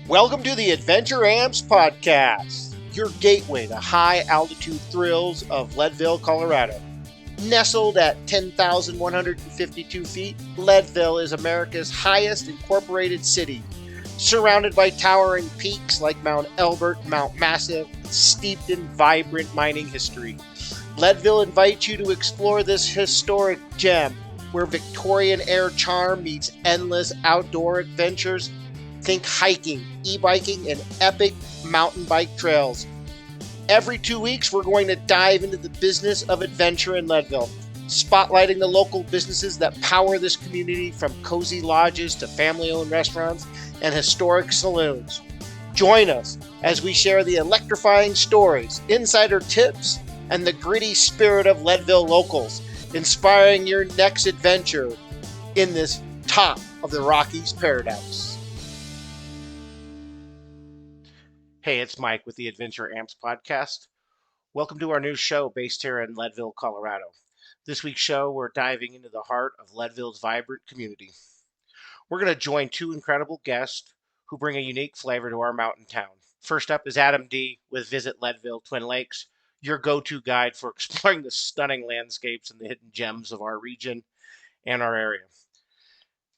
Welcome to the Adventure Amps Podcast, your gateway to high altitude thrills of Leadville, Colorado. Nestled at 10,152 feet, Leadville is America's highest incorporated city, surrounded by towering peaks like Mount Elbert, Mount Massive, steeped in vibrant mining history. Leadville invites you to explore this historic gem where Victorian air charm meets endless outdoor adventures. Think hiking, e-biking, and epic mountain bike trails. Every 2 weeks, we're going to dive into the business of adventure in Leadville, spotlighting the local businesses that power this community, from cozy lodges to family-owned restaurants and historic saloons. Join us as we share the electrifying stories, insider tips, and the gritty spirit of Leadville locals, inspiring your next adventure in this top of the Rockies paradise. Hey, it's Mike with the Adventure Amps Podcast. Welcome to our new show based here in Leadville, Colorado. This week's show, we're diving into the heart of Leadville's vibrant community. We're going to join two incredible guests who bring a unique flavor to our mountain town. First up is Adam D. with Visit Leadville Twin Lakes, your go-to guide for exploring the stunning landscapes and the hidden gems of our region and our area.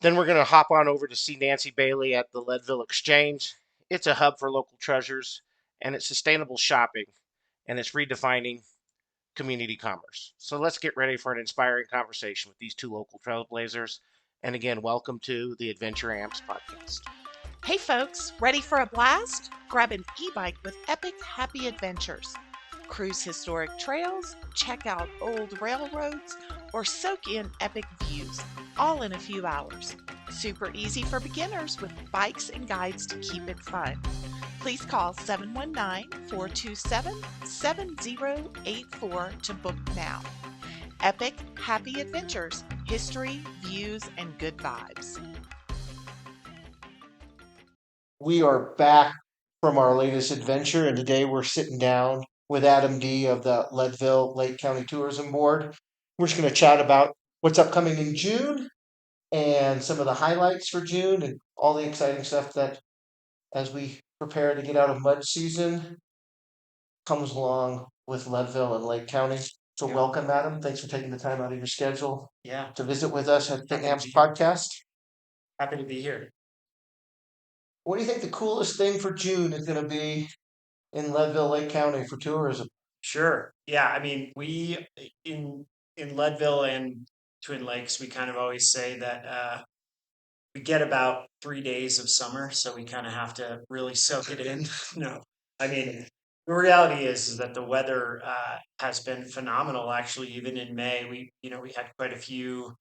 Then we're going to hop on over to see Nancy Bailey at the Leadville Exchange. It's a hub for local treasures, and it's sustainable shopping, and it's redefining community commerce. So let's get ready for an inspiring conversation with these two local trailblazers. And again, welcome to the Adventure Amps Podcast. Hey folks, ready for a blast? Grab an e-bike with epic happy adventures. Cruise historic trails, check out old railroads, or soak in epic views, all in a few hours. Super easy for beginners with bikes and guides to keep it fun. Please call 719-427-7084 to book now. Epic happy adventures, history, views, and good vibes. We are back from our latest adventure, and today we're sitting down with Adam D. of the Leadville Lake County Tourism Board. We're just going to chat about what's upcoming in June and some of the highlights for June and all the exciting stuff that, as we prepare to get out of mud season, comes along with Leadville and Lake County. So welcome, Adam. Thanks for taking the time out of your schedule to visit with us at the AMPS podcast. Happy to be here. What do you think the coolest thing for June is going to be in Leadville, Lake County for tourism? Sure. Yeah. I mean, we in Leadville and Twin Lakes, we kind of always say that we get about 3 days of summer, so we kind of have to really soak it in. No, I mean, the reality is that the weather has been phenomenal. Actually, even in May, we had quite a few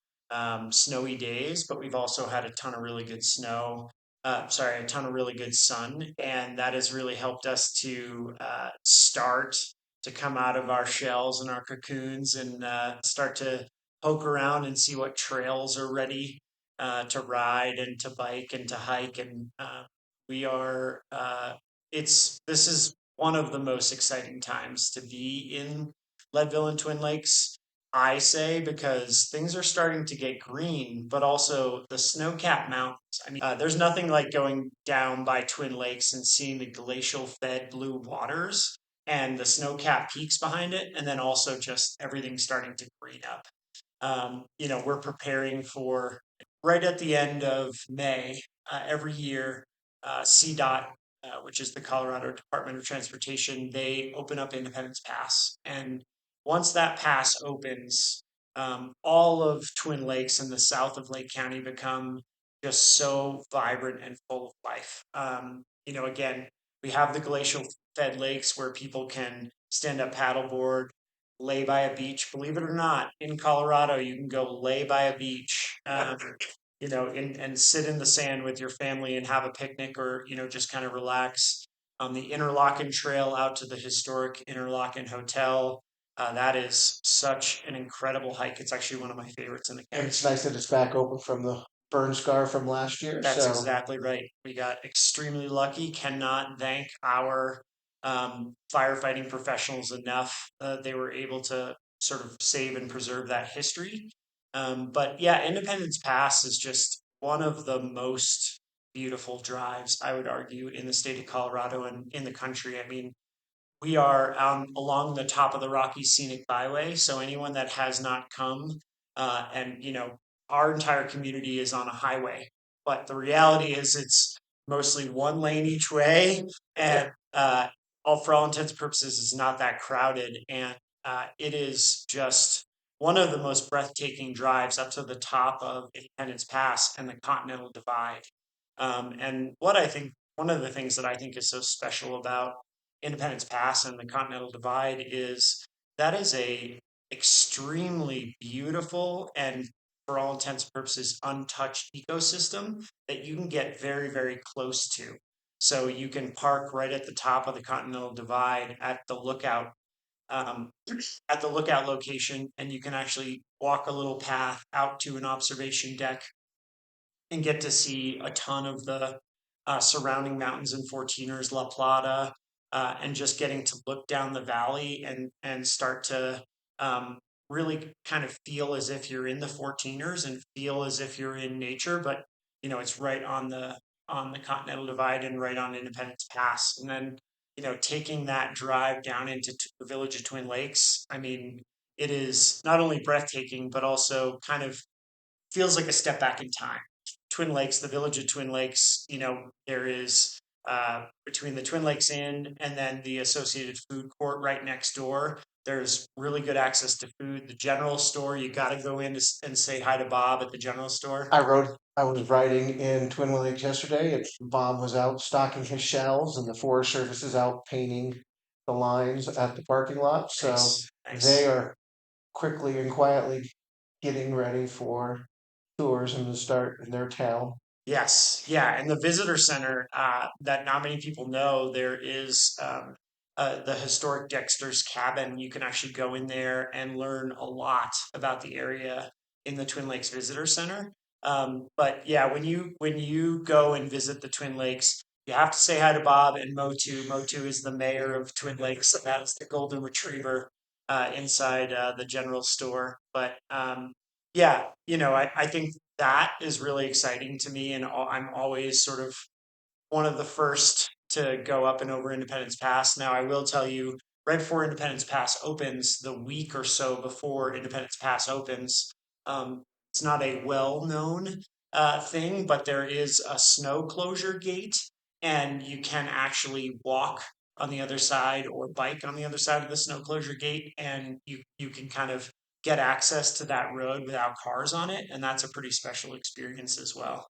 snowy days, but we've also had a ton of really good snow. A ton of really good sun, and that has really helped us to start to come out of our shells and our cocoons and start to poke around and see what trails are ready to ride and to bike and to hike. And we are, this is one of the most exciting times to be in Leadville and Twin Lakes, I say, because things are starting to get green, but also the snow-capped mountains. I mean, there's nothing like going down by Twin Lakes and seeing the glacial fed blue waters and the snow-capped peaks behind it, and then also just everything starting to green up. We're preparing for right at the end of May every year. CDOT, which is the Colorado Department of Transportation, they open up Independence Pass, and once that pass opens, all of Twin Lakes and the south of Lake County become just so vibrant and full of life. Again, we have the glacial fed lakes where people can stand up paddleboard, lay by a beach. Believe it or not, in Colorado, you can go lay by a beach, and sit in the sand with your family and have a picnic, or just kind of relax. On the Interlochen Trail out to the historic Interlochen Hotel, that is such an incredible hike. It's actually one of my favorites in the county. And it's nice that it's back open from the burn scar from last year. That's exactly right. We got extremely lucky. Cannot thank our firefighting professionals enough. They were able to sort of save and preserve that history. But yeah, Independence Pass is just one of the most beautiful drives, I would argue, in the state of Colorado and in the country. I mean, we are along the top of the Rocky Scenic Byway, so anyone that has not come, and our entire community is on a highway, but the reality is it's mostly one lane each way, and all for all intents and purposes is not that crowded, and it is just one of the most breathtaking drives up to the top of Independence Pass and the Continental Divide. And what I think one of the things that I think is so special about Independence Pass and the Continental Divide is that is a extremely beautiful and for all intents and purposes untouched ecosystem that you can get very, very close to. So you can park right at the top of the Continental Divide um, at the lookout location, and you can actually walk a little path out to an observation deck and get to see a ton of the surrounding mountains and 14ers, La Plata, and just getting to look down the valley and start to really kind of feel as if you're in the 14ers and feel as if you're in nature. But it's right on the Continental Divide and right on Independence Pass, and then taking that drive down into the village of Twin Lakes. I mean, it is not only breathtaking, but also kind of feels like a step back in time. Twin Lakes, the village of Twin Lakes, there is between the Twin Lakes Inn and then the associated food court right next door. There's really good access to food. The general store, you got to go in and say hi to Bob at the general store. I was riding in Twin Lakes yesterday, and Bob was out stocking his shelves, and the Forest Service is out painting the lines at the parking lot. So Nice, they nice. are quickly and quietly getting ready for tourism to start in their town. Yes, yeah, and the visitor center that not many people know, there is the historic Dexter's Cabin. You can actually go in there and learn a lot about the area in the Twin Lakes Visitor Center. But yeah, when you go and visit the Twin Lakes, you have to say hi to Bob and Motu. Motu is the mayor of Twin Lakes, and that's the golden retriever inside the general store. But yeah, I think that is really exciting to me, and I'm always sort of one of the first to go up and over Independence Pass. Now, I will tell you, right before Independence Pass opens, the week or so before Independence Pass opens, um, it's not a well-known thing, but there is a snow closure gate, and you can actually walk on the other side or bike on the other side of the snow closure gate, and you can kind of get access to that road without cars on it, and that's a pretty special experience as well.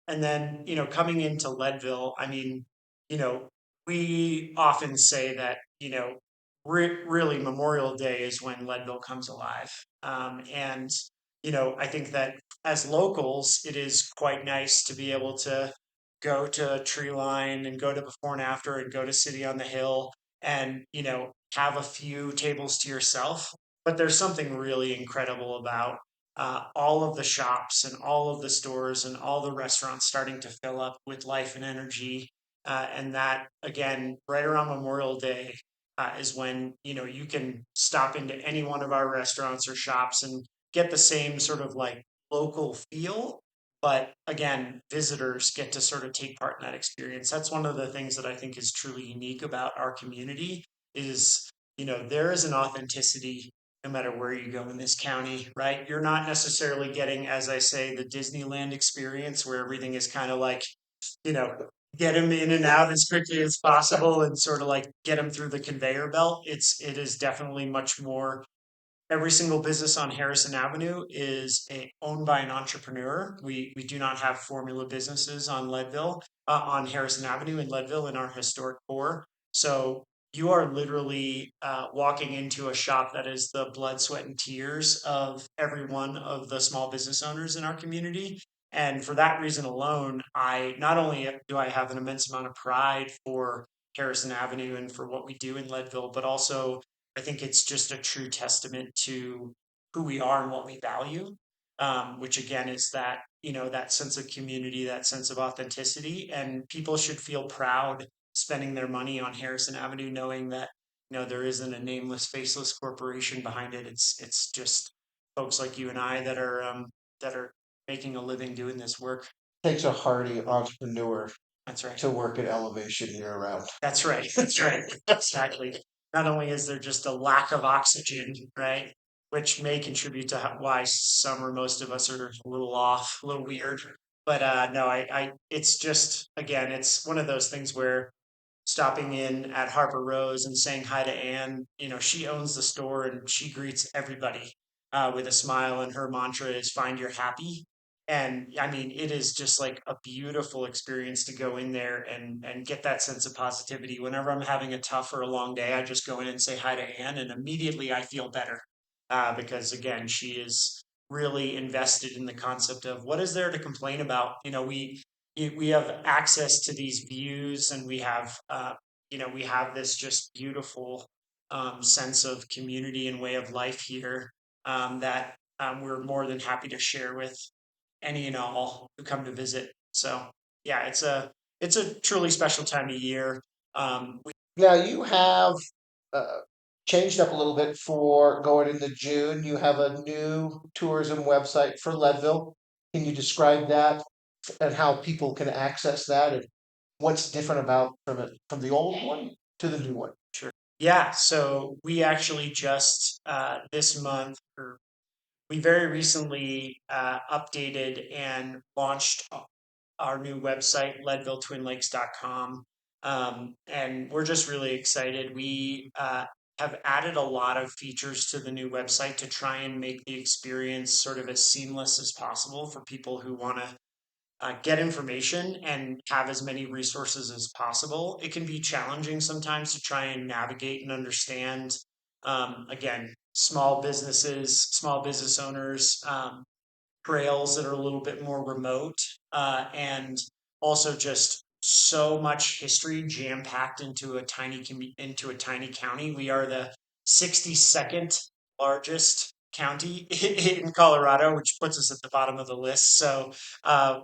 And then, coming into Leadville, I mean, you know, we often say that, really Memorial Day is when Leadville comes alive. And, I think that as locals, it is quite nice to be able to go to Tree Line and go to Before and After and go to City on the Hill and, have a few tables to yourself. But there's something really incredible about all of the shops and all of the stores and all the restaurants starting to fill up with life and energy. And that, again, right around Memorial Day is when, you can stop into any one of our restaurants or shops and get the same sort of like local feel. But again, visitors get to sort of take part in that experience. That's one of the things that I think is truly unique about our community is, there is an authenticity no matter where you go in this county, right? You're not necessarily getting, as I say, the Disneyland experience where everything is kind of like, you know, get them in and out as quickly as possible and sort of like get them through the conveyor belt. It is definitely much more. Every single business on Harrison Avenue is owned by an entrepreneur. We do not have formula businesses on Leadville, on Harrison Avenue in Leadville in our historic core. So you are literally walking into a shop that is the blood, sweat, and tears of every one of the small business owners in our community. And for that reason alone, I not only do I have an immense amount of pride for Harrison Avenue and for what we do in Leadville, but also I think it's just a true testament to who we are and what we value, which again is that, that sense of community, that sense of authenticity. And people should feel proud spending their money on Harrison Avenue, knowing that, there isn't a nameless, faceless corporation behind it. It's just folks like you and I that are making a living doing this work. Takes a hardy entrepreneur That's right. to work at Elevation year round. That's right. That's right. Exactly. Not only is there just a lack of oxygen, right, which may contribute to why some or most of us are a little off, a little weird. But no, it's just again, it's one of those things where stopping in at Harper Rose and saying hi to Anne. You know, she owns the store and she greets everybody with a smile, and her mantra is "Find your happy." And I mean, it is just like a beautiful experience to go in there and get that sense of positivity. Whenever I'm having a tough or a long day, I just go in and say hi to Anne, and immediately I feel better because again, she is really invested in the concept of what is there to complain about. You know, we have access to these views, and we have we have this just beautiful sense of community and way of life here that we're more than happy to share with any and all who come to visit. So yeah, it's a truly special time of year. Now you have uh, changed up a little bit for going into June. You have a new tourism website for Leadville. Can you describe that and how people can access that and what's different about from the old one to the new one? Sure. Yeah, so we actually just this month, or we very recently updated and launched our new website, leadvilletwinlakes.com. And we're just really excited. We have added a lot of features to the new website to try and make the experience sort of as seamless as possible for people who want to get information and have as many resources as possible. It can be challenging sometimes to try and navigate and understand, again, small business owners, trails that are a little bit more remote, and also just so much history jam packed into into a tiny county. We are the 62nd largest county in Colorado, which puts us at the bottom of the list. So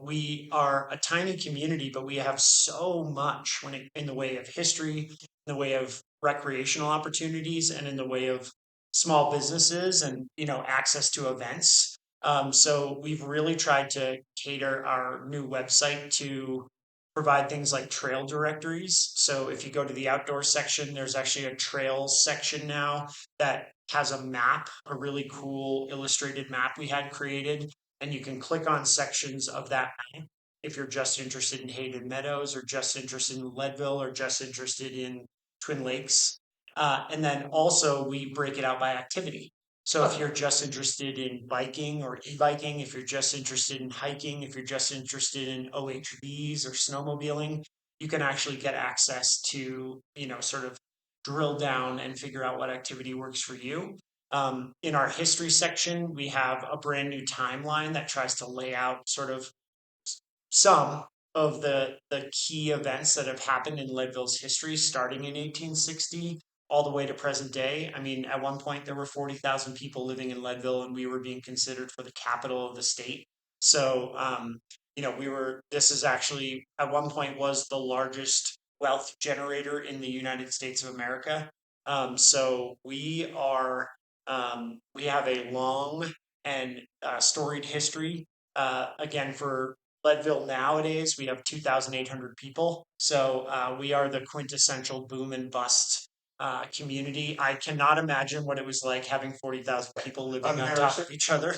we are a tiny community, but we have so much in the way of history, in the way of recreational opportunities, and in the way of small businesses and access to events. So we've really tried to cater our new website to provide things like trail directories. So if you go to the outdoor section, there's actually a trails section now that has a map, a really cool illustrated map we had created. And you can click on sections of that map if you're just interested in Hayden Meadows or just interested in Leadville or just interested in Twin Lakes. And then also we break it out by activity. So if you're just interested in biking or e-biking, if you're just interested in hiking, if you're just interested in OHVs or snowmobiling, you can actually get access to, sort of drill down and figure out what activity works for you. In our history section, we have a brand new timeline that tries to lay out sort of some of the key events that have happened in Leadville's history, starting in 1860 all the way to present day. I mean, at one point there were 40,000 people living in Leadville, and we were being considered for the capital of the state. So, this is actually at one point was the largest wealth generator in the United States of America. So we have a long and storied history. Again, for Leadville nowadays, we have 2,800 people. So we are the quintessential boom and bust community. I cannot imagine what it was like having 40,000 people living on top of each other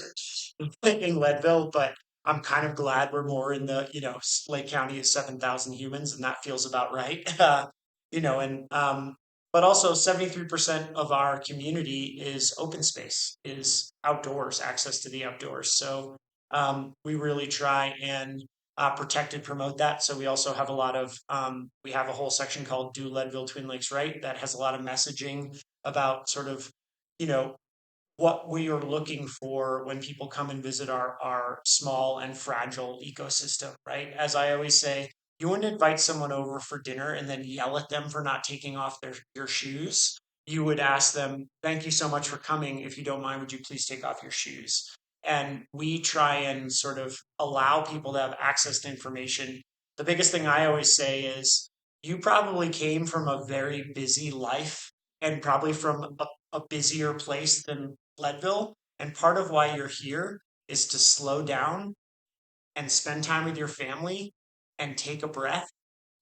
in Leadville, but I'm kind of glad we're more in the, Lake County is 7,000 humans, and that feels about right. But also 73% of our community is open space, is outdoors, access to the outdoors. So we really try and protect and promote that. So we also have we have a whole section called Do Leadville Twin Lakes Right that has a lot of messaging about sort of, you know, what we are looking for when people come and visit our small and fragile ecosystem, right? As I always say, you wouldn't invite someone over for dinner and then yell at them for not taking off your shoes. You would ask them, "Thank you so much for coming. If you don't mind, would you please take off your shoes?" And we try and sort of allow people to have access to information. The biggest thing I always say is you probably came from a very busy life and probably from a busier place than Leadville. And part of why you're here is to slow down and spend time with your family and take a breath.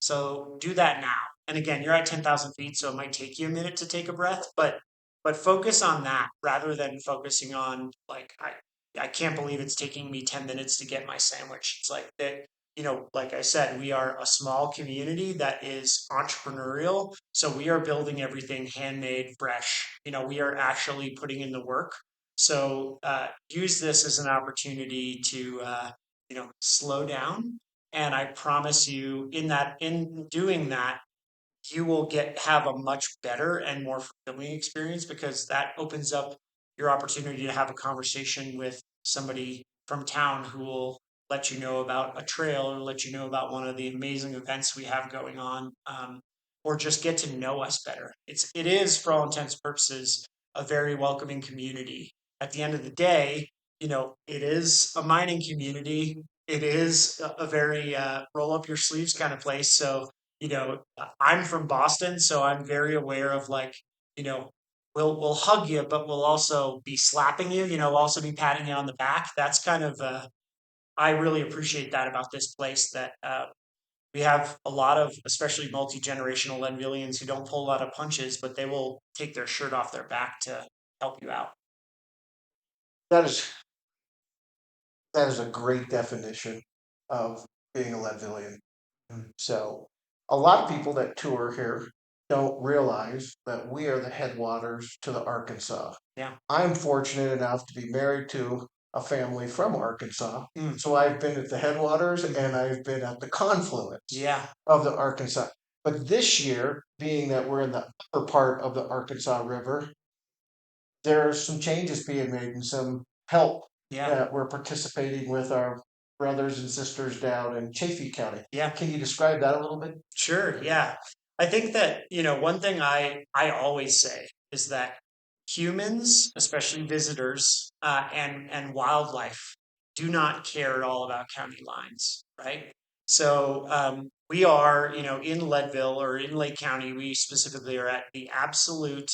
So do that now. And again, you're at 10,000 feet, so it might take you a minute to take a breath, but focus on that rather than focusing on like I can't believe it's taking me 10 minutes to get my sandwich. It's like that, like I said, we are a small community that is entrepreneurial. So we are building everything handmade, fresh. We are actually putting in the work. So use this as an opportunity to slow down. And I promise you, in doing that, you will have a much better and more fulfilling experience, because that opens up your opportunity to have a conversation with somebody from town who will let you know about a trail or let you know about one of the amazing events we have going on, or just get to know us better. It is, for all intents and purposes, a very welcoming community. At the end of the day, it is a mining community. It is a very roll up your sleeves kind of place. So I'm from Boston, so I'm very aware of, like, you know, we'll hug you, but we'll also be slapping you, also be patting you on the back. That's kind of I really appreciate that about this place, that we have a lot of, especially multi-generational Leadvillians, who don't pull a lot of punches, but they will take their shirt off their back to help you out. That is that is a great definition of being a Leadvillian. So, a lot of people that tour here don't realize that we are the headwaters to the Arkansas. Yeah. I'm fortunate enough to be married to a family from Arkansas. Mm. So I've been at the headwaters and I've been at the confluence Yeah. of the Arkansas. But this year, being that we're in the upper part of the Arkansas River, there's some changes being made and some help Yeah. that we're participating with our brothers and sisters down in Chaffee County. Yeah. Can you describe that a little bit? Sure. Yeah. I think that, one thing I always say is that humans, especially visitors, and wildlife, do not care at all about county lines, right? So we are, in Leadville or in Lake County. We specifically are at the absolute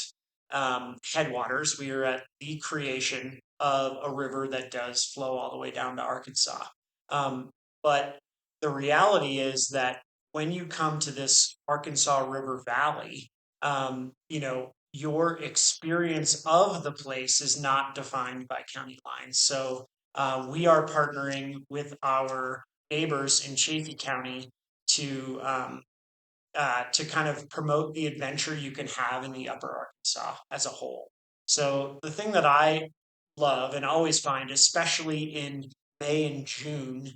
headwaters. We are at the creation of a river that does flow all the way down to Arkansas. But the reality is that when you come to this Arkansas River Valley, your experience of the place is not defined by county lines. So we are partnering with our neighbors in Chaffee County to to kind of promote the adventure you can have in the Upper Arkansas as a whole. So the thing that I love and always find, especially in May and June,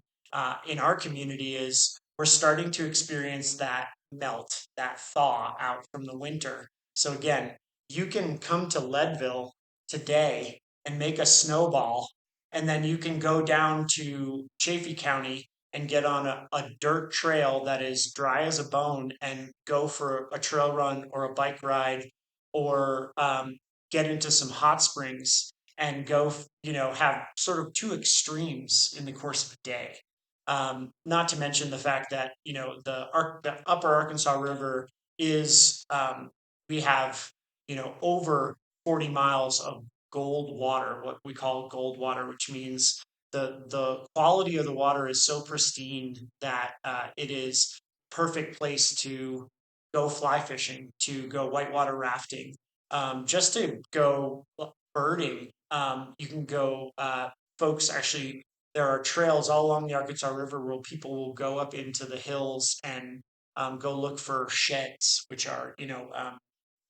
in our community, is we're starting to experience that melt, that thaw out from the winter. So again, you can come to Leadville today and make a snowball, and then you can go down to Chaffee County and get on a dirt trail that is dry as a bone and go for a trail run or a bike ride, or get into some hot springs and go, have sort of two extremes in the course of a day. Not to mention the fact that, the upper Arkansas River is, we have, over 40 miles of gold water, what we call gold water, which means the quality of the water is so pristine that it is perfect place to go fly fishing, to go whitewater rafting, just to go birding. You can go. Folks, actually, there are trails all along the Arkansas River where people will go up into the hills and go look for sheds, which are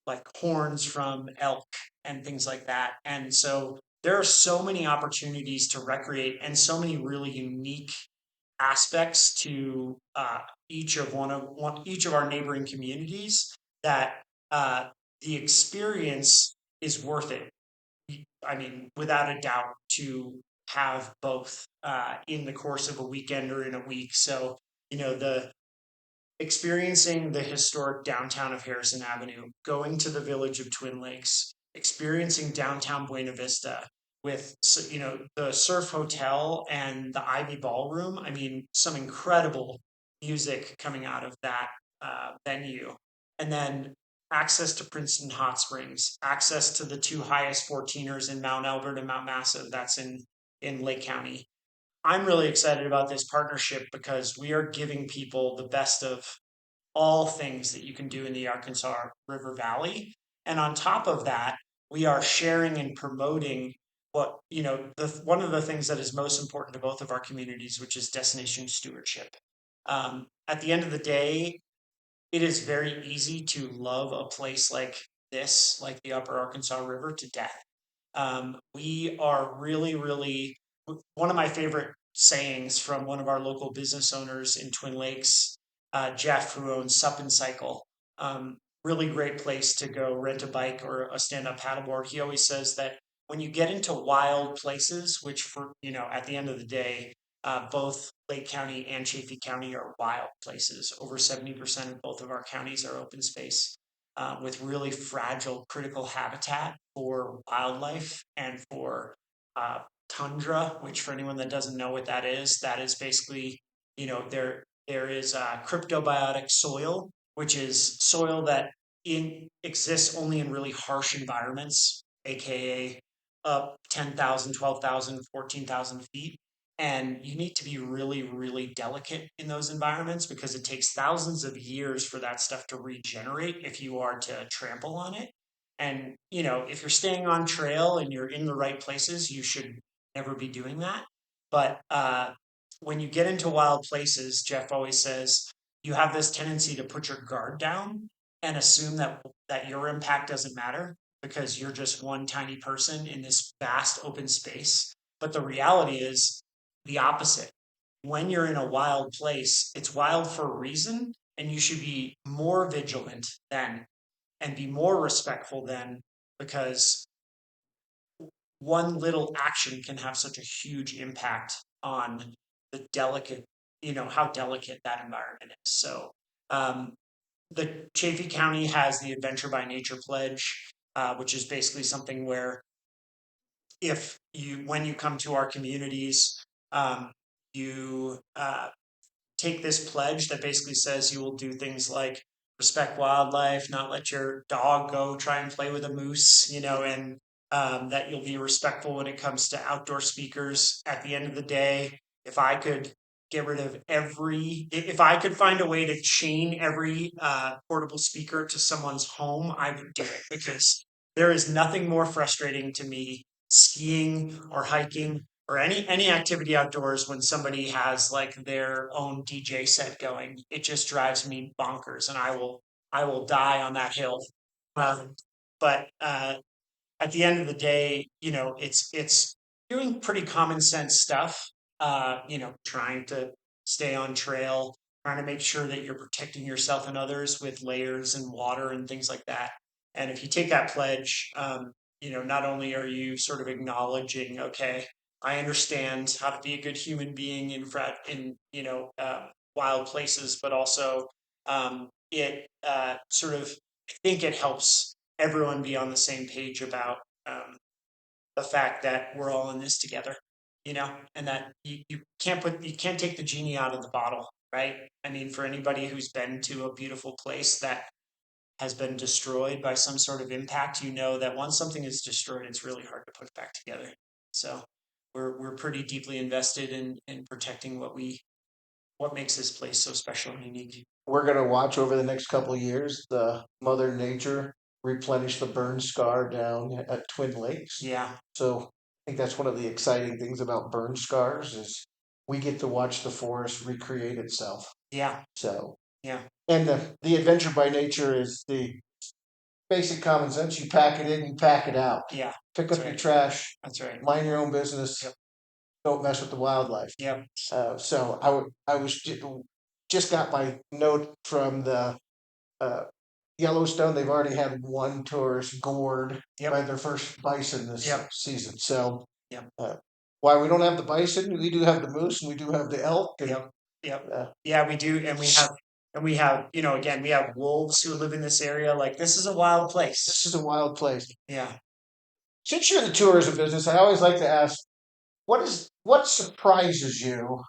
like horns from elk and things like that. And so there are so many opportunities to recreate and so many really unique aspects to each of our neighboring communities that the experience is worth it. I mean, without a doubt, to have both in the course of a weekend or in a week. So the experiencing the historic downtown of Harrison Avenue, going to the village of Twin Lakes, experiencing downtown Buena Vista with the Surf Hotel and the Ivy Ballroom. I mean, some incredible music coming out of that venue, and then access to Princeton Hot Springs, access to the two highest 14ers in Mount Elbert and Mount Massive. That's in Lake County. I'm really excited about this partnership because we are giving people the best of all things that you can do in the Arkansas River Valley. And on top of that, we are sharing and promoting what, one of the things that is most important to both of our communities, which is destination stewardship. At the end of the day, it is very easy to love a place like this, like the Upper Arkansas River, to death. We are really, really, one of my favorite sayings from one of our local business owners in Twin Lakes, Jeff, who owns Sup and Cycle. Really great place to go rent a bike or a stand-up paddleboard. He always says that when you get into wild places, which at the end of the day, both Lake County and Chaffee County are wild places. Over 70% of both of our counties are open space with really fragile, critical habitat for wildlife and for tundra, which for anyone that doesn't know what that is basically, there is cryptobiotic soil, which is soil that exists only in really harsh environments, aka up 10,000, 12,000, 14,000 feet. And you need to be really, really delicate in those environments because it takes thousands of years for that stuff to regenerate if you are to trample on it. And, if you're staying on trail and you're in the right places, you should never be doing that. But when you get into wild places, Jeff always says, you have this tendency to put your guard down and assume that your impact doesn't matter because you're just one tiny person in this vast open space. But the reality is the opposite. When you're in a wild place, it's wild for a reason, and you should be more vigilant then and be more respectful then because one little action can have such a huge impact on the delicate, how delicate that environment is. So, the Chaffee County has the Adventure by Nature Pledge, which is basically something where when you come to our communities, you take this pledge that basically says you will do things like respect wildlife, not let your dog go try and play with a moose, and that you'll be respectful when it comes to outdoor speakers. At the end of the day, if I could if I could find a way to chain every portable speaker to someone's home, I would do it because there is nothing more frustrating to me skiing or hiking or any activity outdoors when somebody has like their own DJ set going. It just drives me bonkers, and I will die on that hill. But at the end of the day, it's doing pretty common sense stuff. Trying to stay on trail, trying to make sure that you're protecting yourself and others with layers and water and things like that. And if you take that pledge, not only are you sort of acknowledging, okay, I understand how to be a good human being in wild places, but also it sort of I think it helps everyone be on the same page about the fact that we're all in this together, and that you can't take the genie out of the bottle, right? I mean, for anybody who's been to a beautiful place that has been destroyed by some sort of impact, you know that once something is destroyed, it's really hard to put it back together. So we're pretty deeply invested in protecting what makes this place so special and unique. We're going to watch over the next couple of years the Mother Nature replenish the burn scar down at Twin Lakes. Yeah. So I think that's one of the exciting things about burn scars is we get to watch the forest recreate itself. Yeah. So yeah. And the adventure by nature is the basic common sense. You pack it in, you pack it out. Yeah. Pick up your trash. That's right. Mind your own business. Yep. Don't mess with the wildlife. Yep. So I was just got my note from the Yellowstone. They've already had one tourist gored by their first bison this season. So why we don't have the bison? We do have the moose and we do have the elk. And, yeah, we do, and we have again we have wolves who live in this area. Like this is a wild place. This is a wild place. Yeah. Since you're in the tourism business, I always like to ask, what surprises you?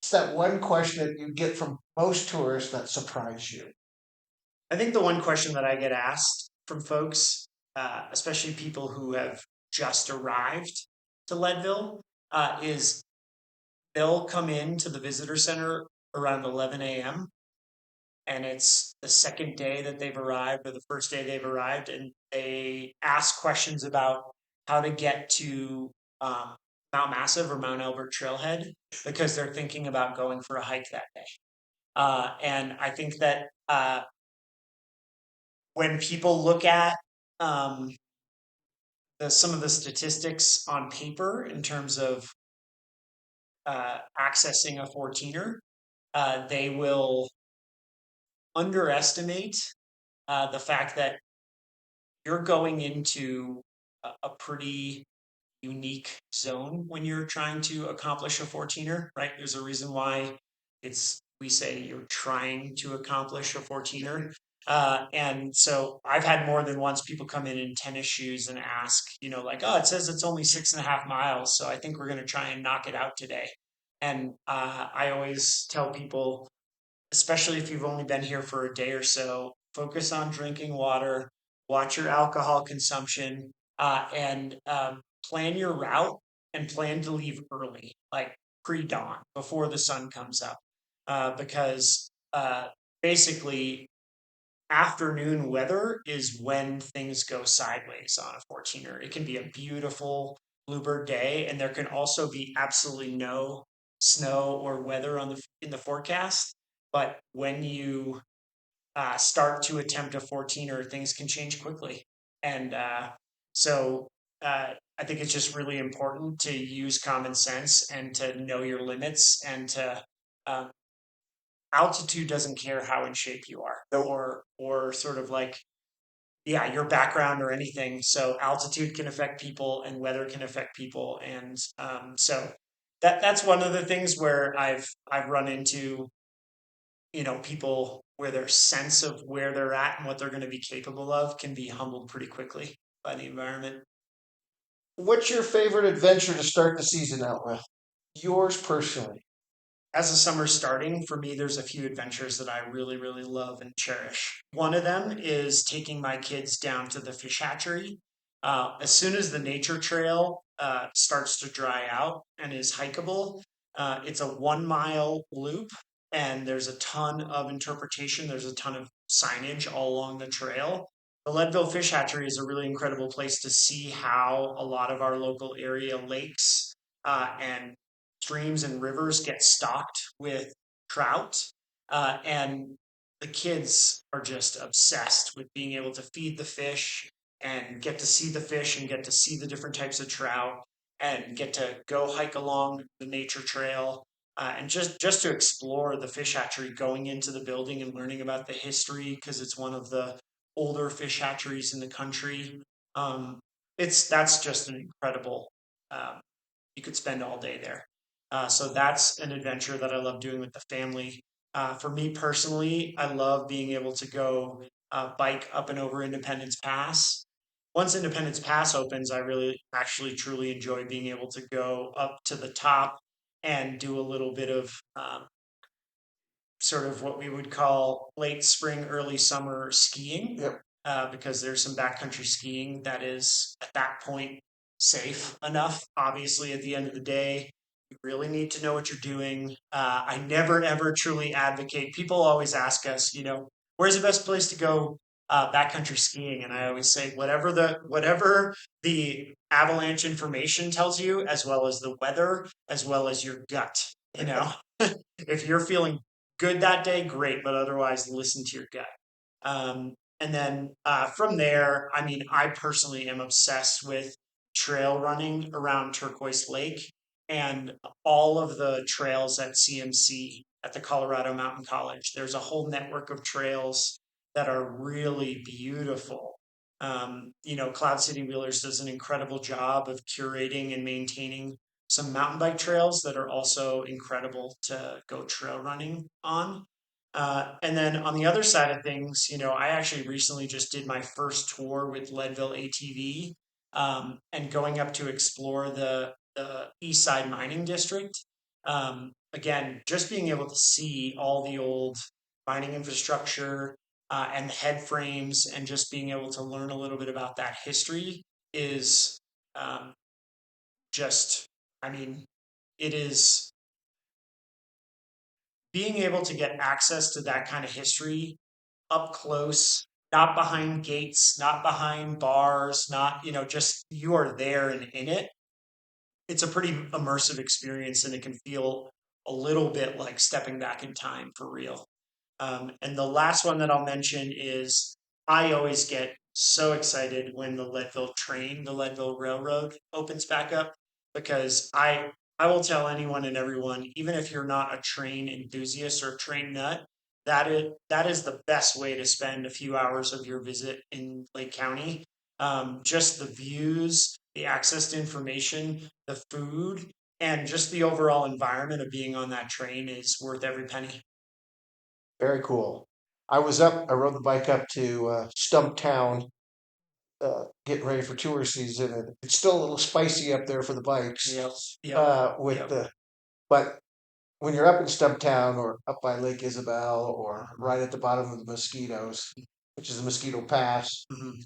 It's that one question that you get from most tourists that surprise you. I think the one question that I get asked from folks, especially people who have just arrived to Leadville, is they'll come into the visitor center around 11 a.m. and it's the second day that they've arrived or the first day they've arrived, and they ask questions about how to get to um, Mount Massive or Mount Albert Trailhead because they're thinking about going for a hike that day. And I think that when people look at um, some of the statistics on paper in terms of accessing a 14er, they will underestimate the fact that you're going into a pretty unique zone when you're trying to accomplish a 14er, right? There's a reason why we say you're trying to accomplish a 14er. And so I've had more than once people come in tennis shoes and ask, like, oh, it says it's only 6.5 miles. So I think we're going to try and knock it out today. And I always tell people, especially if you've only been here for a day or so, focus on drinking water, watch your alcohol consumption, and plan your route and plan to leave early, like pre-dawn, before the sun comes up. Because basically, afternoon weather is when things go sideways on a 14er. It can be a beautiful bluebird day, and there can also be absolutely no snow or weather in the forecast. But when you start to attempt a 14er, things can change quickly. And so I think it's just really important to use common sense and to know your limits and to um, altitude doesn't care how in shape you are or sort of like your background or anything. So altitude can affect people and weather can affect people. And so that's one of the things where I've run into people where their sense of where they're at and what they're going to be capable of can be humbled pretty quickly by the environment. What's your favorite adventure to start the season out with? Yours personally. As the summer's starting, for me, there's a few adventures that I really, really love and cherish. One of them is taking my kids down to the fish hatchery. As soon as the nature trail starts to dry out and is hikeable, it's a 1 mile loop, and there's a ton of interpretation. There's a ton of signage all along the trail. The Leadville Fish Hatchery is a really incredible place to see how a lot of our local area lakes and streams and rivers get stocked with trout. And the kids are just obsessed with being able to feed the fish and get to see the fish and get to see the different types of trout and get to go hike along the nature trail and just to explore the fish hatchery, going into the building and learning about the history because it's one of the older fish hatcheries in the country. That's just an incredible. You could spend all day there. So that's an adventure that I love doing with the family. For me personally, I love being able to go bike up and over Independence Pass. Once Independence Pass opens, I really actually truly enjoy being able to go up to the top and do a little bit of sort of what we would call late spring, early summer skiing. Yep. Because there's some backcountry skiing that is at that point safe enough. Obviously, at the end of the day, you really need to know what you're doing. I never ever truly advocate. People always ask us, where's the best place to go backcountry skiing? And I always say whatever the avalanche information tells you, as well as the weather, as well as your gut. If you're feeling good that day, great, but otherwise, listen to your gut. And then from there, I mean, I personally am obsessed with trail running around Turquoise Lake and all of the trails at CMC at the Colorado Mountain College. There's a whole network of trails that are really beautiful. Cloud City Wheelers does an incredible job of curating and maintaining some mountain bike trails that are also incredible to go trail running on. And then on the other side of things, I actually recently just did my first tour with Leadville ATV and going up to explore the East Side Mining District. Again, just being able to see all the old mining infrastructure and the head frames and just being able to learn a little bit about that history is just, I mean, it is being able to get access to that kind of history up close, not behind gates, not behind bars, not, just you are there and in it. It's a pretty immersive experience, and it can feel a little bit like stepping back in time for real. And the last one that I'll mention is I always get so excited when the Leadville Railroad opens back up, because I will tell anyone and everyone, even if you're not a train enthusiast or a train nut, that is the best way to spend a few hours of your visit in Lake County. Just the views, the access to information, the food, and just the overall environment of being on that train is worth every penny. Very cool. I rode the bike up to Stumptown, getting ready for tour season, and it's still a little spicy up there for the bikes. Yep. Yep. With Yep. but when you're up in Stumptown or up by Lake Isabel or right at the bottom of the Mosquitoes, which is the Mosquito Pass, Mhm.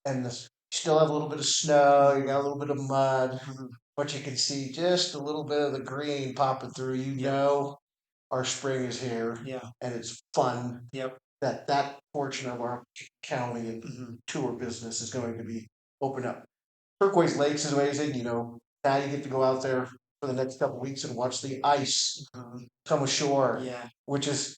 and you still have a little bit of snow, you got a little bit of mud, Mhm. but you can see just a little bit of the green popping through. Yep. Our spring is here, Yeah. and it's fun Yep. that portion of our county and Mhm. tour business is going to be open up. Turquoise Lakes is amazing. Now you get to go out there for the next couple of weeks and watch the ice Mhm. come ashore, Yeah. which is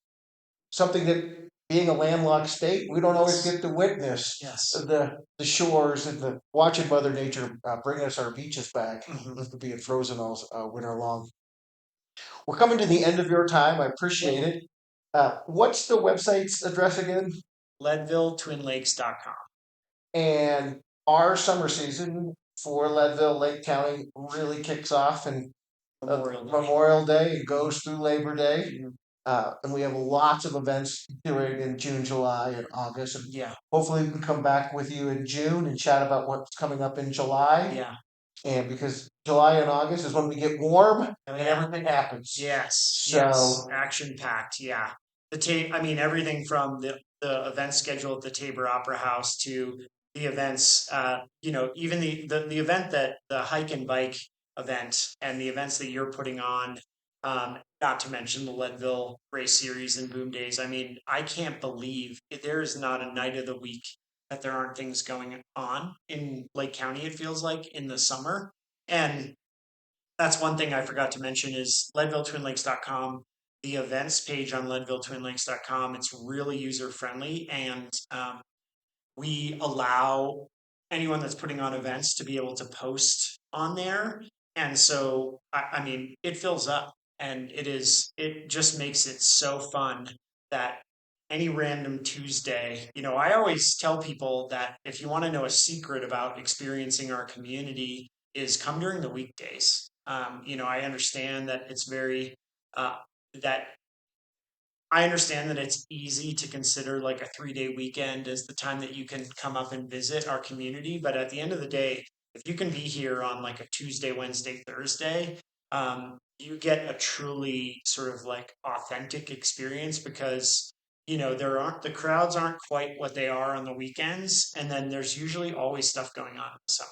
something that, being a landlocked state, we don't always Yes. get to witness Yes. the shores and the watching Mother Nature bring us our beaches back Mhm. after being frozen all winter long. We're coming to the end of your time. I appreciate it. What's the website's address again? LeadvilleTwinLakes.com. And our summer season for Leadville Lake County really kicks off and Memorial Day and goes through Labor Day. Mhm. And we have lots of events doing in June, July, and August. And Yeah. hopefully we can come back with you in June and chat about what's coming up in July. Yeah. And because July and August is when we get warm and Yeah. everything happens. Yes. Yes. So Action packed. Yeah. I mean, everything from the event schedule at the Tabor Opera House to the events, even the event, that the hike and bike event, and the events that you're putting on, not to mention the Leadville race series and boom days. I mean, I can't believe there is not a night of the week that there aren't things going on in Lake County, it feels like, in the summer. And that's one thing I forgot to mention is LeadvilleTwinLakes.com, the events page on LeadvilleTwinLakes.com. It's really user friendly, and we allow anyone that's putting on events to be able to post on there. And so, I mean, it fills up, and it just makes it so fun that any random Tuesday, I always tell people that if you want to know a secret about experiencing our community, is come during the weekdays. I understand that uh, that I understand that it's easy to consider like a 3-day weekend as the time that you can come up and visit our community. But at the end of the day, if you can be here on like a Tuesday, Wednesday, Thursday, you get a truly sort of like authentic experience, because the crowds aren't quite what they are on the weekends, and then there's usually always stuff going on in the summer.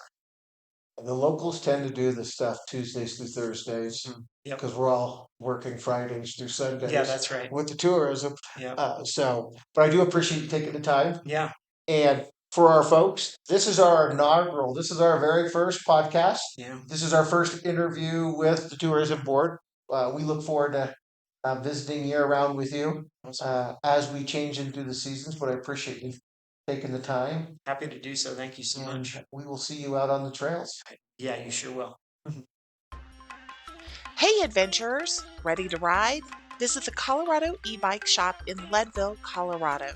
the locals tend to do the stuff Tuesdays through Thursdays Yep. because we're all working Fridays through Sundays. Yeah, that's right. With the tourism. Yeah. But I do appreciate you taking the time. Yeah. And for our folks, this is our inaugural. This is our very first podcast. Yeah. This is our first interview with the tourism board. We look forward to visiting year round with you as we change into the seasons. But I appreciate you taking the time. Happy to do so. Thank you so much. We will see you out on the trails. Yeah, you sure will. Hey adventurers, ready to ride? Visit the Colorado e-bike shop in Leadville, Colorado.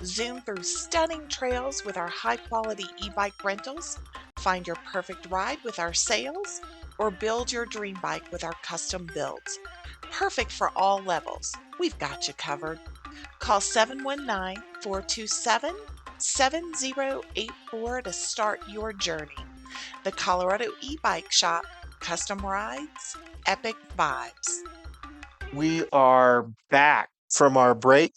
Zoom through stunning trails with our high-quality e-bike rentals, find your perfect ride with our sales, or build your dream bike with our custom builds. Perfect for all levels. We've got you covered. Call 719-427-7084 to start your journey. The Colorado e-bike shop, custom rides, epic vibes. We are back from our break.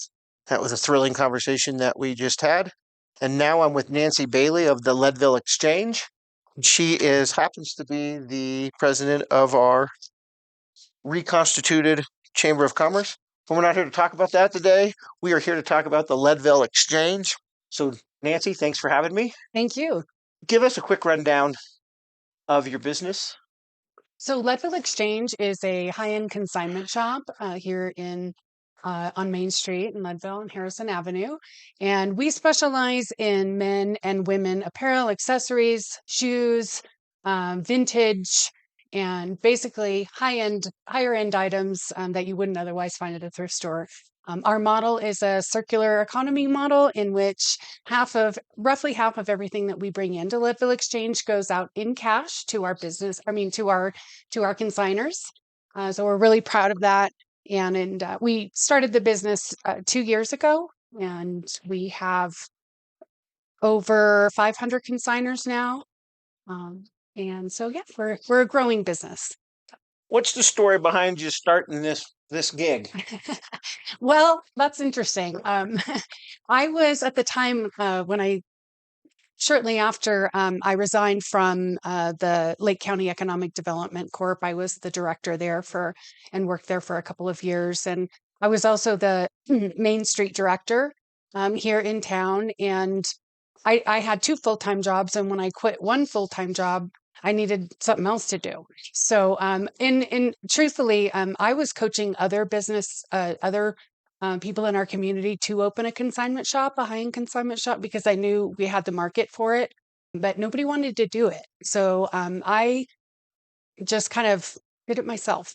That was a thrilling conversation that we just had. And now I'm with Nancy Bailey of the Leadville Exchange. She happens to be the president of our reconstituted Chamber of Commerce. But we're not here to talk about that today. We are here to talk about the Leadville Exchange. So, Nancy, thanks for having me. Thank you. Give us a quick rundown of your business. So Leadville Exchange is a high-end consignment shop here on Main Street in Leadville and Harrison Avenue. And we specialize in men and women apparel, accessories, shoes, vintage, and basically higher end items that you wouldn't otherwise find at a thrift store. Our model is a circular economy model in which roughly half of everything that we bring into Leadville Exchange goes out in cash to our consigners. So we're really proud of that. And we started the business 2 years ago, and we have over 500 consigners now. And so, yeah, we're a growing business. What's the story behind you starting this gig? Well, that's interesting. I was at the time shortly after I resigned from the Lake County Economic Development Corp. I was the director there and worked there for a couple of years. And I was also the Main Street director here in town. And I had two full-time jobs. And when I quit one full-time job, I needed something else to do. So, truthfully, I was coaching other people in our community to open a consignment shop, a high-end consignment shop, because I knew we had the market for it, but nobody wanted to do it. So I just kind of did it myself,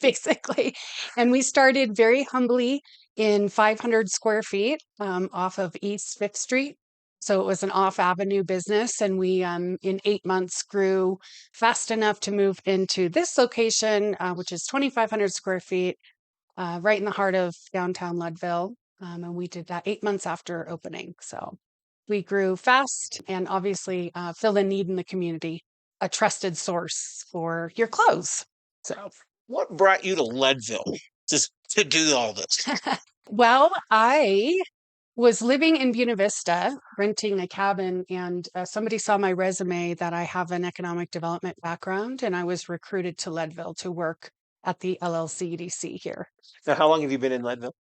basically. And we started very humbly in 500 square feet off of East 5th Street. So it was an off-avenue business, and we, in 8 months, grew fast enough to move into this location, which is 2,500 square feet, right in the heart of downtown Leadville. And we did that 8 months after opening. So we grew fast and obviously filled a need in the community, a trusted source for your clothes. So, What brought you to Leadville to do all this? well, I was living in Buena Vista, renting a cabin, and somebody saw my resume that I have an economic development background, and I was recruited to Leadville to work at the LLCDC here. Now, how long have you been in Leadville?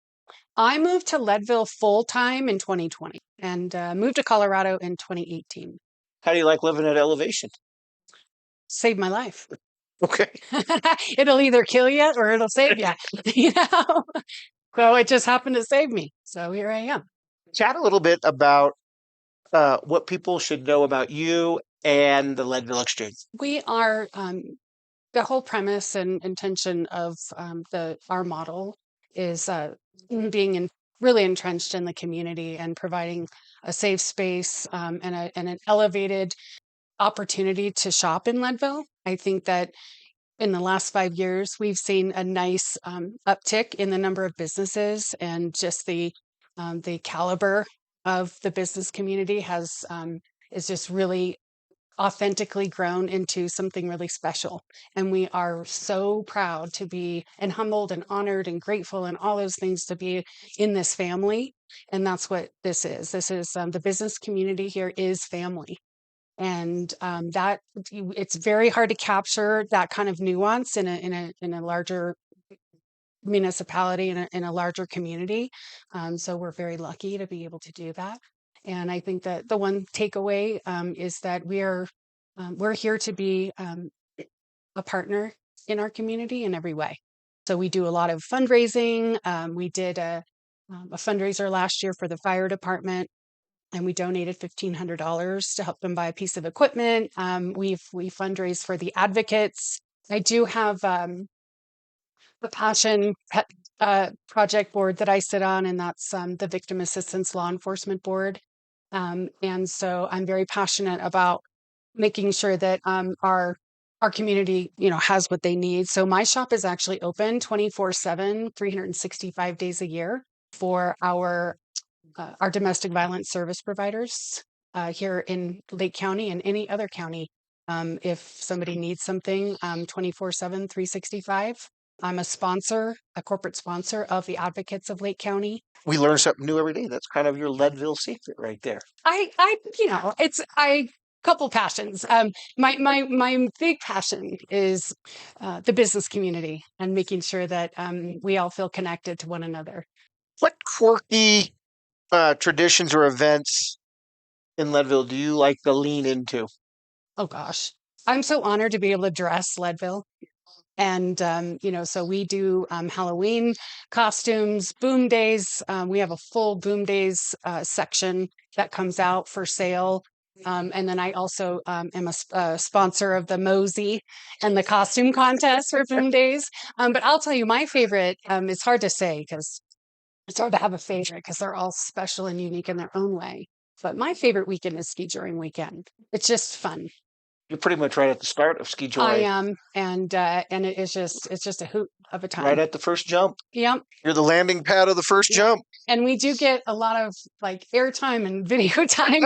I moved to Leadville full time in 2020 and moved to Colorado in 2018. How do you like living at elevation? Saved my life. Okay. It'll either kill you or it'll save you, you know? So it just happened to save me. So here I am. Chat a little bit about what people should know about you and the Leadville Exchange. We are the whole premise and intention of our model is being really entrenched in the community and providing a safe space and an elevated opportunity to shop in Leadville. I think that in the last 5 years, we've seen a nice uptick in the number of businesses, and just the caliber of the business community is just really authentically grown into something really special. And we are so proud to be, and humbled and honored and grateful and all those things, to be in this family. And that's what this is. This is the business community here is family. And that it's very hard to capture that kind of nuance in a larger municipality, in a larger community. So we're very lucky to be able to do that. And I think that the one takeaway is that we're here to be a partner in our community in every way. So we do a lot of fundraising. We did a fundraiser last year for the fire department, and we donated $1,500 to help them buy a piece of equipment. We fundraise for the advocates. I do have the Passion Pet Project board that I sit on, and that's the Victim Assistance Law Enforcement Board. And so I'm very passionate about making sure that our community, has what they need. So my shop is actually open 24/7, 365 days a year for our domestic violence service providers here in Lake County and any other county. If somebody needs something 24/7, 365. I'm a corporate sponsor of the Advocates of Lake County. We learn something new every day. That's kind of your Leadville secret right there. I couple passions. My big passion is the business community and making sure that we all feel connected to one another. What quirky traditions or events in Leadville do you like to lean into? Oh gosh, I'm so honored to be able to dress Leadville. And, so we do Halloween costumes, boom days. We have a full boom days section that comes out for sale. And then I also am a sponsor of the Mosey and the costume contest for boom days. But I'll tell you, my favorite, it's hard to say because it's hard to have a favorite because they're all special and unique in their own way. But my favorite weekend is ski touring weekend. It's just fun. You're pretty much right at the start of ski I touring, am, and it's just a hoot of a time. right at the first jump. Yep. You're the landing pad of the first Yep. jump. And we do get a lot of like airtime and video time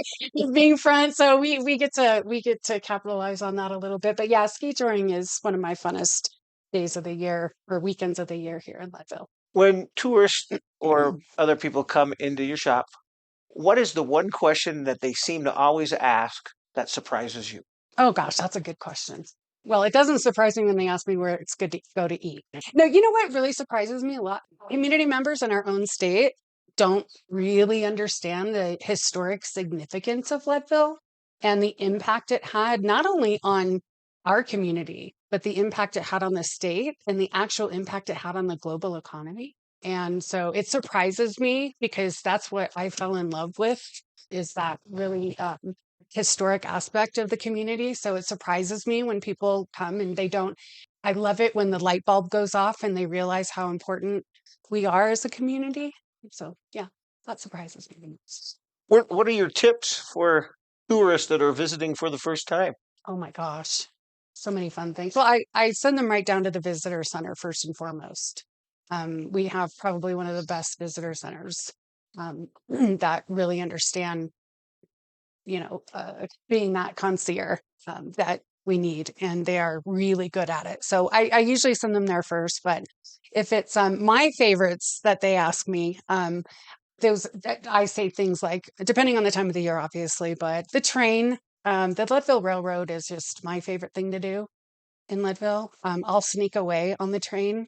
being front, so we get to capitalize on that a little bit. But yeah, ski touring is one of my funnest days of the year or weekends of the year here in Leadville. When tourists or other people come into your shop, what is the one question that they seem to always ask that surprises you? Oh gosh, that's a good question. Well, it doesn't surprise me when they ask me where it's good to go to eat. No, you know what really surprises me a lot? Community members in our own state don't really understand the historic significance of Leadville and the impact it had not only on our community, but the impact it had on the state and the actual impact it had on the global economy. And so it surprises me because that's what I fell in love with is that really historic aspect of the community. So it surprises me when people come and they don't. I love it when the light bulb goes off and they realize how important we are as a community. So yeah, that surprises me. What are your tips for tourists that are visiting for the first time? Oh my gosh, so many fun things. Well, I send them right down to the visitor center first and foremost. We have probably one of the best visitor centers that really understand being that concierge that we need, and they are really good at it. So I usually send them there first, but if it's my favorites that they ask me, I say things like, depending on the time of the year, obviously, but the train, the Leadville Railroad is just my favorite thing to do in Leadville. I'll sneak away on the train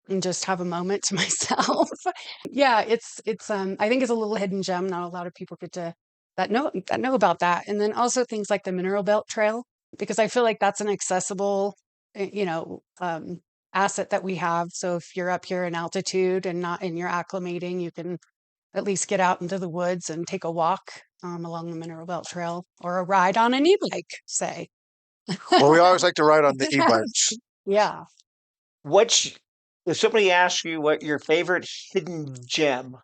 and just have a moment to myself. Yeah, it's I think it's a little hidden gem. Not a lot of people get to that know about that. And then also things like the Mineral Belt Trail, because I feel like that's an accessible, asset that we have. So if you're up here in altitude and you're acclimating, you can at least get out into the woods and take a walk along the Mineral Belt Trail or a ride on an e-bike, say. Well, we always like to ride on the e-bikes. Yeah. If somebody asks you what your favorite hidden gem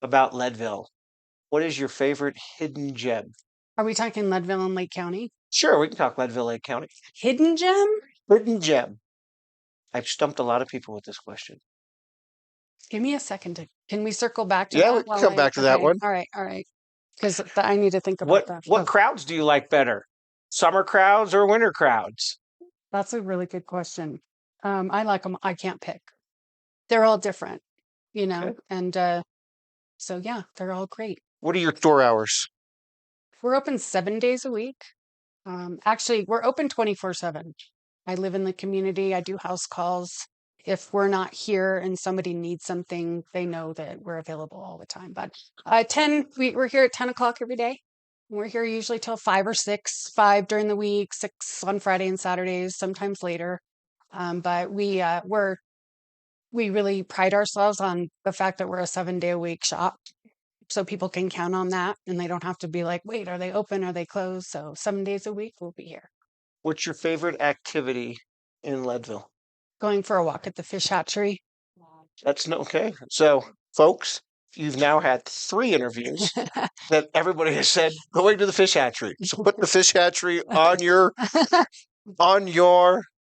about Leadville, what is your favorite hidden gem? Are we talking Leadville and Lake County? Sure, we can talk Leadville, Lake County. Hidden gem? Hidden gem. I've stumped a lot of people with this question. Give me a second. Can we circle back to Yeah, that? we can come back to that one. All right. Because I need to think about that. What crowds do you like better? Summer crowds or winter crowds? That's a really good question. I like them. I can't pick. They're all different, Okay. and so yeah, they're all great. What are your store hours? We're open 7 days a week. Actually, we're open 24/7. I live in the community. I do house calls. If we're not here and somebody needs something, they know that we're available all the time. But we're here at 10 o'clock every day. We're here usually till 5 or 6, 5 during the week, 6 on Friday and Saturdays, sometimes later. But we really pride ourselves on the fact that we're a 7-day-a-week shop. So people can count on that and they don't have to be like, wait, are they open? Are they closed? So 7 days a week we'll be here. What's your favorite activity in Leadville? Going for a walk at the fish hatchery. Okay. So, folks, you've now had 3 interviews that everybody has said going to the fish hatchery. So put the fish hatchery on your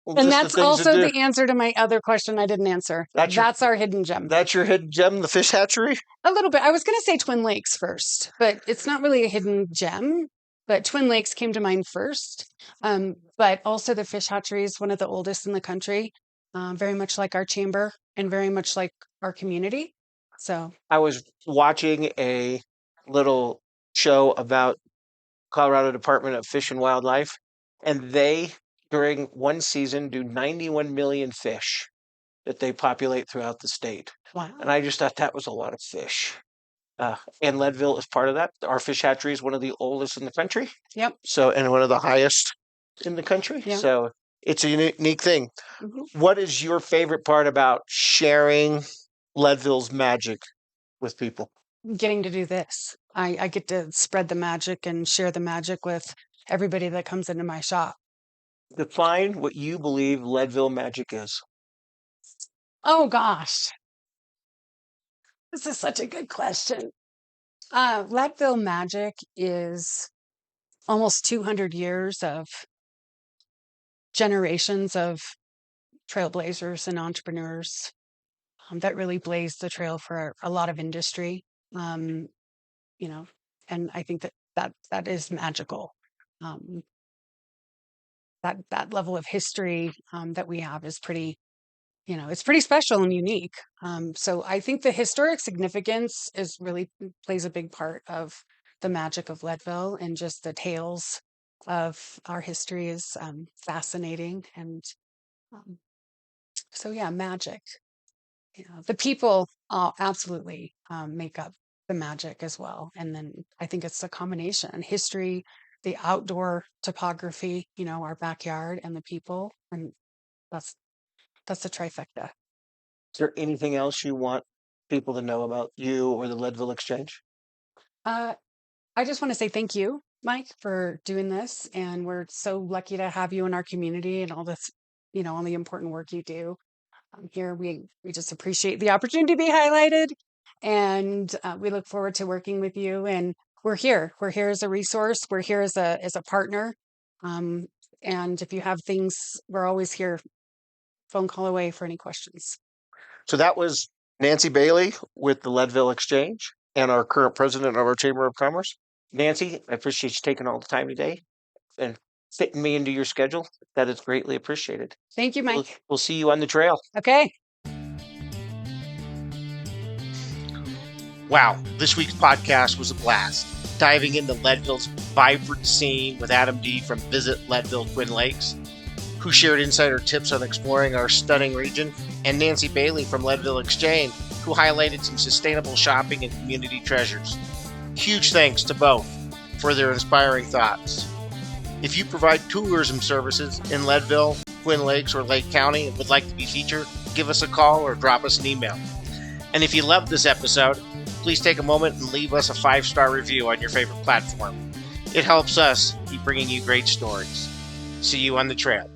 And that's also the answer to my other question I didn't answer. That's our hidden gem. That's your hidden gem, the fish hatchery? A little bit. I was going to say Twin Lakes first, but it's not really a hidden gem. But Twin Lakes came to mind first. But also the fish hatchery is one of the oldest in the country, very much like our chamber and very much like our community. So I was watching a little show about Colorado Department of Fish and Wildlife, and they, during one season, do 91 million fish that they populate throughout the state. Wow. And I just thought that was a lot of fish. And Leadville is part of that. Our fish hatchery is one of the oldest in the country. Yep. So, and one of the highest in the country. Yeah. So it's a unique thing. Mm-hmm. What is your favorite part about sharing Leadville's magic with people? Getting to do this. I get to spread the magic and share the magic with everybody that comes into my shop. Define what you believe Leadville magic is. Oh gosh. This is such a good question. Leadville magic is almost 200 years of generations of trailblazers and entrepreneurs that really blazed the trail for a lot of industry. You know, and I think that is magical. That level of history that we have is pretty, it's pretty special and unique. So I think the historic significance is really plays a big part of the magic of Leadville, and just the tales of our history is fascinating. And so yeah, magic. The people absolutely make up the magic as well. And then I think it's a combination: history, the outdoor topography, our backyard, and the people. And that's a trifecta. Is there anything else you want people to know about you or the Leadville Exchange? I just want to say thank you, Mike, for doing this. And we're so lucky to have you in our community and all this, all the important work you do. Here, we just appreciate the opportunity to be highlighted, and we look forward to working with you. And we're here. We're here as a resource. We're here as a partner. And if you have things, we're always here. Phone call away for any questions. So that was Nancy Bailey with the Leadville Exchange and our current president of our Chamber of Commerce. Nancy, I appreciate you taking all the time today and fitting me into your schedule. That is greatly appreciated. Thank you, Mike. We'll see you on the trail. Okay. Wow, this week's podcast was a blast. Diving into Leadville's vibrant scene with Adam D. from Visit Leadville Twin Lakes, who shared insider tips on exploring our stunning region, and Nancy Bailey from Leadville Exchange, who highlighted some sustainable shopping and community treasures. Huge thanks to both for their inspiring thoughts. If you provide tourism services in Leadville, Twin Lakes, or Lake County and would like to be featured, give us a call or drop us an email. And if you loved this episode, please take a moment and leave us a 5-star review on your favorite platform. It helps us keep bringing you great stories. See you on the trail.